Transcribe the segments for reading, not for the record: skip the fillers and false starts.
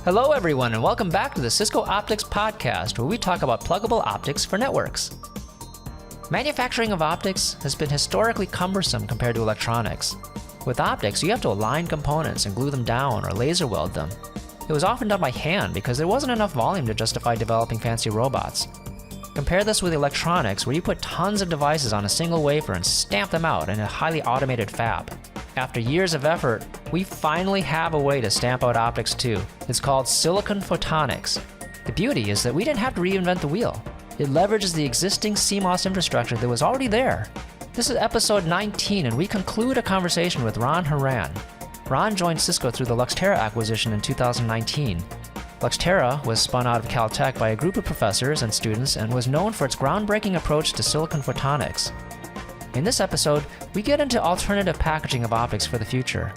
Hello everyone and welcome back to the Cisco Optics Podcast, where we talk about pluggable optics for networks. Manufacturing of optics has been historically cumbersome compared to electronics. With optics, you have to align components and glue them down or laser weld them. It was often done by hand because there wasn't enough volume to justify developing fancy robots. Compare this with electronics, where you put tons of devices on a single wafer and stamp them out in a highly automated fab. After years of effort, we finally have a way to stamp out optics too. It's called silicon photonics. The beauty is that we didn't have to reinvent the wheel. It leverages the existing CMOS infrastructure that was already there. This is episode 19, and we conclude a conversation with Ron Horan. Ron joined Cisco through the Luxtera acquisition in 2019. Luxtera was spun out of Caltech by a group of professors and students and was known for its groundbreaking approach to silicon photonics. In this episode, we get into alternative packaging of optics for the future.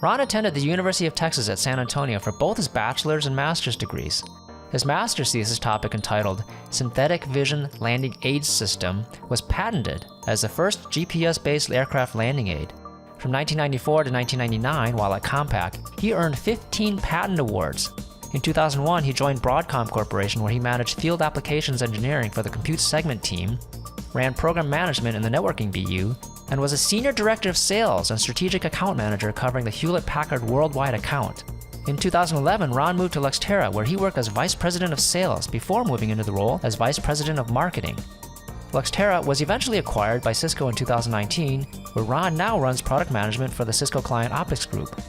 Ron attended the University of Texas at San Antonio for both his bachelor's and master's degrees. His master's thesis topic, entitled Synthetic Vision Landing Aid System, was patented as the first GPS-based aircraft landing aid. From 1994 to 1999, while at Compaq, he earned 15 patent awards. In 2001, he joined Broadcom Corporation, where he managed field applications engineering for the compute segment team, ran program management in the networking BU, and was a senior director of sales and strategic account manager covering the Hewlett-Packard worldwide account. In 2011, Ron moved to Luxtera, where he worked as vice president of sales before moving into the role as vice president of marketing. Luxtera was eventually acquired by Cisco in 2019, where Ron now runs product management for the Cisco Client Optics Group.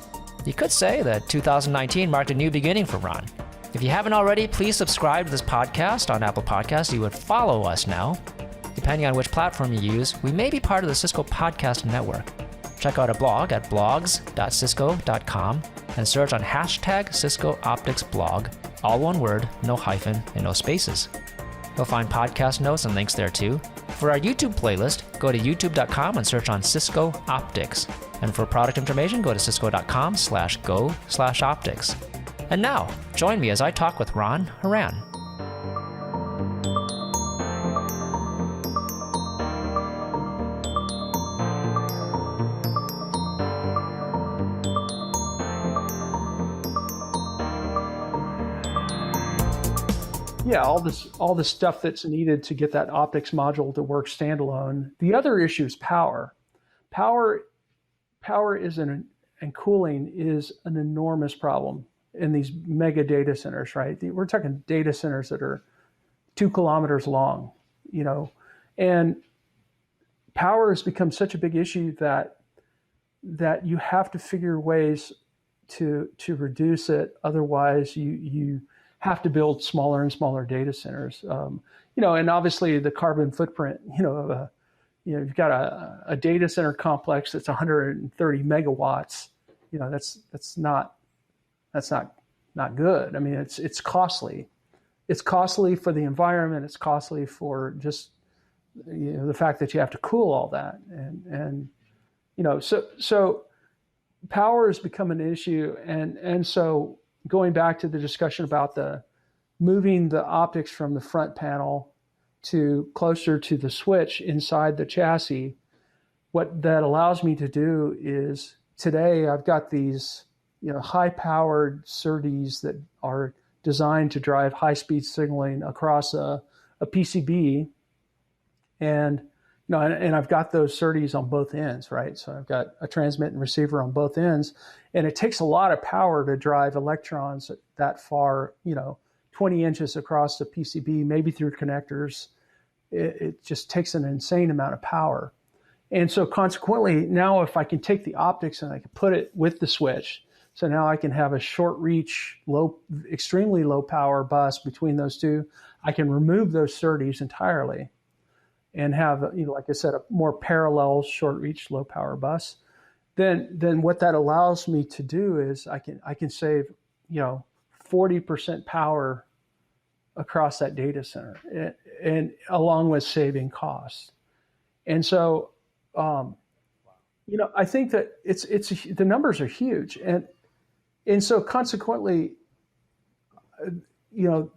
You could say that 2019 marked a new beginning for Ron. If you haven't already, please subscribe to this podcast on Apple Podcasts. You would follow us now. Depending on which platform you use, we may be part of the Cisco Podcast Network. Check out our blog at blogs.cisco.com and search on hashtag Cisco Optics Blog, all one word, no hyphen, and no spaces. You'll find podcast notes and links there too. For our YouTube playlist, go to youtube.com and search on Cisco Optics. And for product information, go to cisco.com/go/optics. And now, join me as I talk with Ron Horan. Yeah, all this stuff that's needed to get that optics module to work standalone. The other issue is power. Power and cooling is an enormous problem in these mega data centers, right? We're talking data centers that are 2 kilometers long, and power has become such a big issue that you have to figure ways to reduce it. Otherwise, you have to build smaller and smaller data centers, and obviously the carbon footprint, you've got a data center complex that's 130 megawatts, that's not good. I mean, it's costly. It's costly for the environment. It's costly for just, the fact that you have to cool all that. So power has become an issue. And so, going back to the discussion about moving the optics from the front panel to closer to the switch inside the chassis, what that allows me to do is, today I've got these high-powered SerDes that are designed to drive high-speed signaling across a PCB, and I've got those SerDes on both ends, right? So I've got a transmit and receiver on both ends, and it takes a lot of power to drive electrons that far, 20 inches across the PCB, maybe through connectors. It just takes an insane amount of power. And so consequently, now if I can take the optics and I can put it with the switch, so now I can have a short reach, extremely low power bus between those two, I can remove those SerDes entirely and have, like I said, a more parallel short reach, low power bus. Then what that allows me to do is I can save 40% power across that data center, and along with saving costs. And so I think that it's the numbers are huge, and so consequently,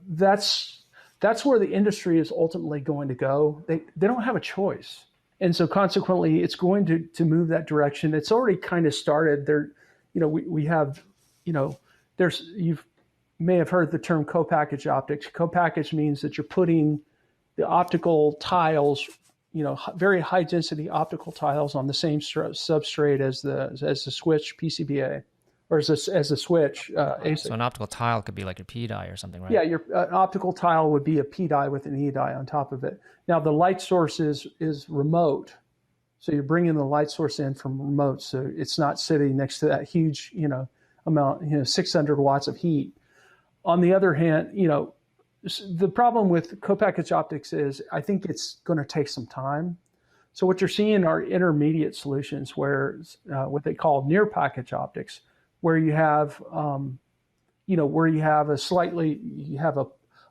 that's where the industry is ultimately going to go. They don't have a choice. And so consequently, it's going to move that direction. It's already kind of started there. We have, you may have heard the term co-package optics. Co-package means that you're putting the optical tiles, very high density optical tiles on the same substrate as the switch PCBA, or as a switch ASIC. So an optical tile could be like a P die or something, right? Yeah, an optical tile would be a P die with an E die on top of it. Now the light source is remote, so you're bringing the light source in from remote, so it's not sitting next to that huge amount, 600 watts of heat. On the other hand, the problem with co-package optics is I think it's going to take some time. So what you're seeing are intermediate solutions where what they call near package optics, where you have a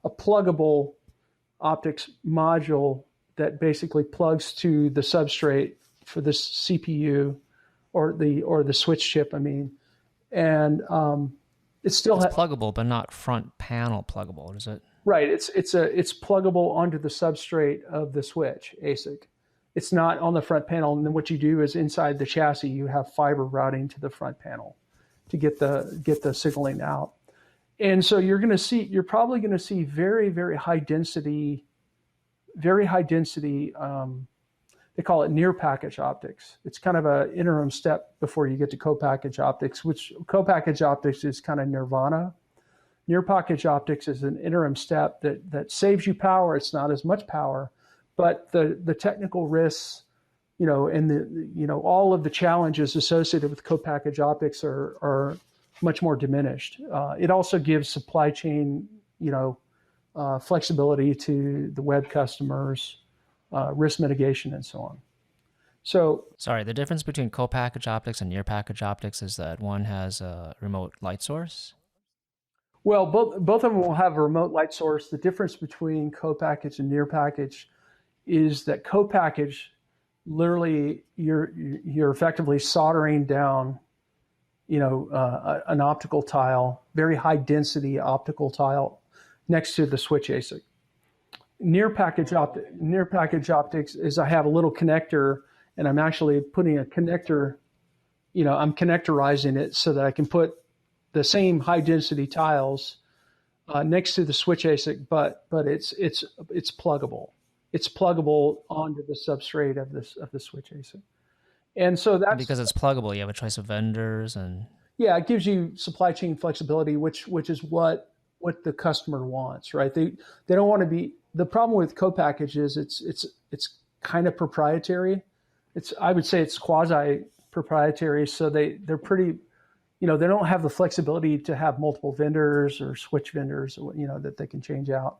pluggable optics module that basically plugs to the substrate for this CPU or the switch chip. And it's pluggable, but not front panel pluggable, is it? Right. It's pluggable onto the substrate of the switch ASIC. It's not on the front panel. And then what you do is inside the chassis, you have fiber routing to the front panel to get the signaling out. And so you're probably going to see very, very high density. They call it near package optics. It's kind of an interim step before you get to co-package optics, which co-package optics is kind of nirvana. Near package optics is an interim step that saves you power. It's not as much power, but the technical risks, and all of the challenges associated with co-package optics are much more diminished. It also gives supply chain, flexibility to the web customers, risk mitigation, and so on. So, sorry, the difference between co-package optics and near package optics is that one has a remote light source? Well, both of them will have a remote light source. The difference between co-package and near package is that co-package, literally, you're effectively soldering down, an optical tile, very high density optical tile, next to the switch ASIC. Near package optics is I have a little connector, and I'm actually putting a connector. I'm connectorizing it so that I can put the same high density tiles next to the switch ASIC, but it's pluggable. It's pluggable onto the substrate of the switch ASIC, and so that's because it's pluggable. You have a choice of vendors, and it gives you supply chain flexibility, which is what the customer wants, right? They don't want to be. The problem with co-package is it's kind of proprietary. I would say it's quasi proprietary, so they're pretty. They don't have the flexibility to have multiple vendors or switch vendors, that they can change out.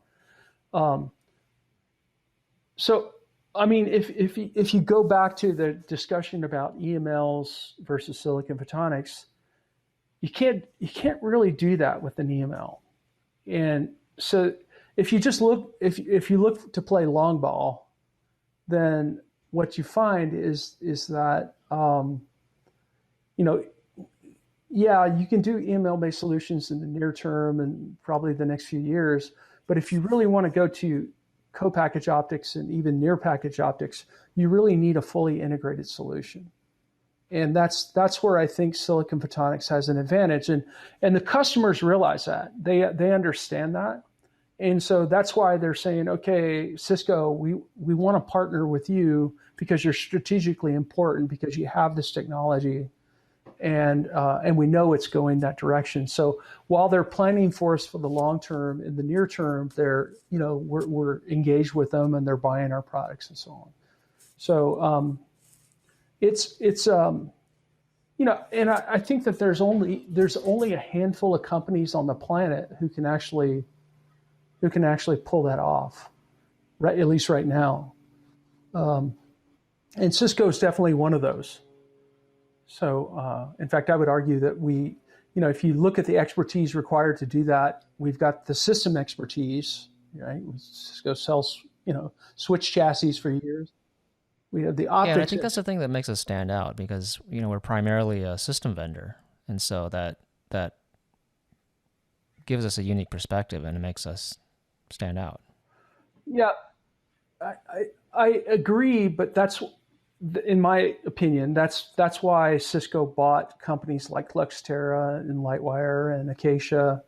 So, if you go back to the discussion about EMLs versus silicon photonics, you can't really do that with an EML. And so, if you just if you look to play long ball, then what you find is that you can do EML-based solutions in the near term and probably the next few years. But if you really want to go to co-package optics and even near package optics, you really need a fully integrated solution. And that's where I think silicon photonics has an advantage. And the customers realize that. They understand that. And so that's why they're saying, okay, Cisco, we want to partner with you because you're strategically important, because you have this technology. And we know it's going that direction. So while they're planning for us for the long term, in the near term, we're engaged with them and they're buying our products and so on. So and I think that there's only a handful of companies on the planet who can actually pull that off, right? At least right now, and Cisco is definitely one of those. So, in fact, I would argue that if you look at the expertise required to do that, we've got the system expertise, right? Cisco sells, switch chassis for years. We have the optics. Yeah, I think that's the thing that makes us stand out, because, we're primarily a system vendor. And so that gives us a unique perspective and it makes us stand out. Yeah, I agree, but in my opinion, that's why Cisco bought companies like Luxtera and Lightwire and Acacia,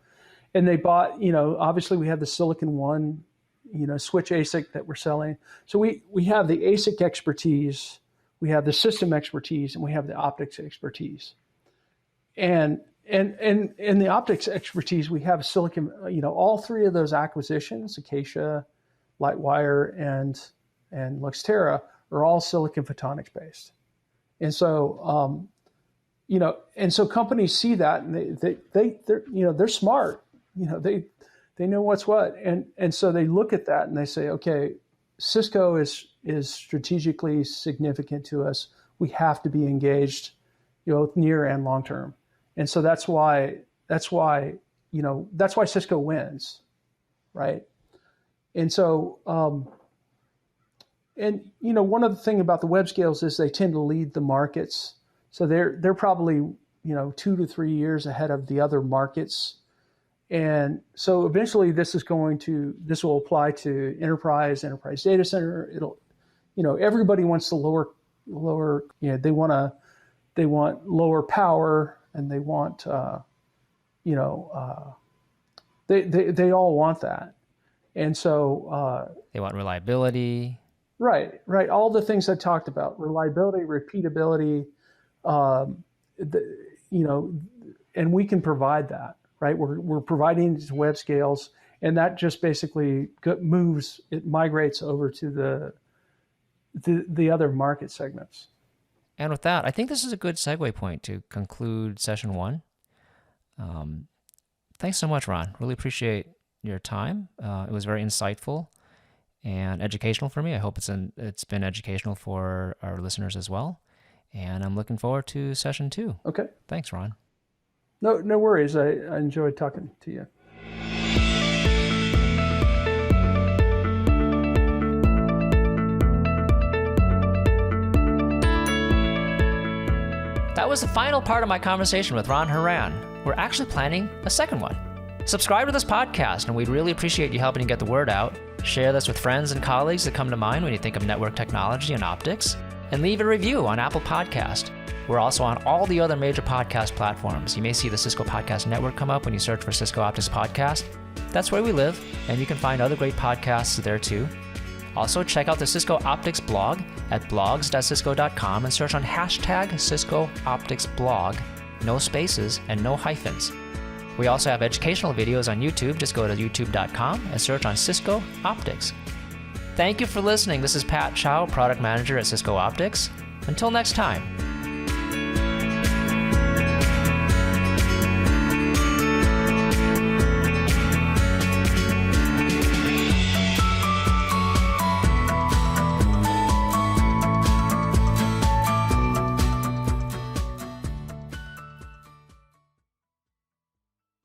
and they bought, obviously we have the Silicon One, switch ASIC that we're selling. So we have the ASIC expertise, we have the system expertise, and we have the optics expertise. And in the optics expertise, we have silicon, all three of those acquisitions, Acacia, Lightwire, and Luxtera, are all silicon photonics based. And so, and so companies see that, and they're smart, they know what's what. And so they look at that and they say, okay, Cisco is strategically significant to us. We have to be engaged, near and long term. And so that's why Cisco wins, right? And so, one of the things about the web scales is they tend to lead the markets. So they're probably 2 to 3 years ahead of the other markets. And so eventually this will apply to enterprise data center. Everybody wants to lower, they want lower power, and they want, they all want that. And so they want reliability. Right. All the things I talked about: reliability, repeatability, and we can provide that. Right. We're providing these web scales, and that just basically migrates over to the other market segments. And with that, I think this is a good segue point to conclude session 1. Thanks so much, Ron. Really appreciate your time. It was very insightful and educational for me. I hope it's been educational for our listeners as well. And I'm looking forward to session 2. Okay. Thanks, Ron. No worries. I enjoyed talking to you. That was the final part of my conversation with Ron Horan. We're actually planning a second one. Subscribe to this podcast, and we'd really appreciate you helping to get the word out. Share this with friends and colleagues that come to mind when you think of network technology and optics, and leave a review on Apple Podcast. We're also on all the other major podcast platforms. You may see the Cisco Podcast Network come up when you search for Cisco Optics Podcast. That's where we live, and you can find other great podcasts there too. Also, check out the Cisco Optics blog at blogs.cisco.com and search on hashtag Cisco Optics blog, no spaces and no hyphens. We also have educational videos on YouTube. Just go to youtube.com and search on Cisco Optics. Thank you for listening. This is Pat Chow, Product Manager at Cisco Optics. Until next time.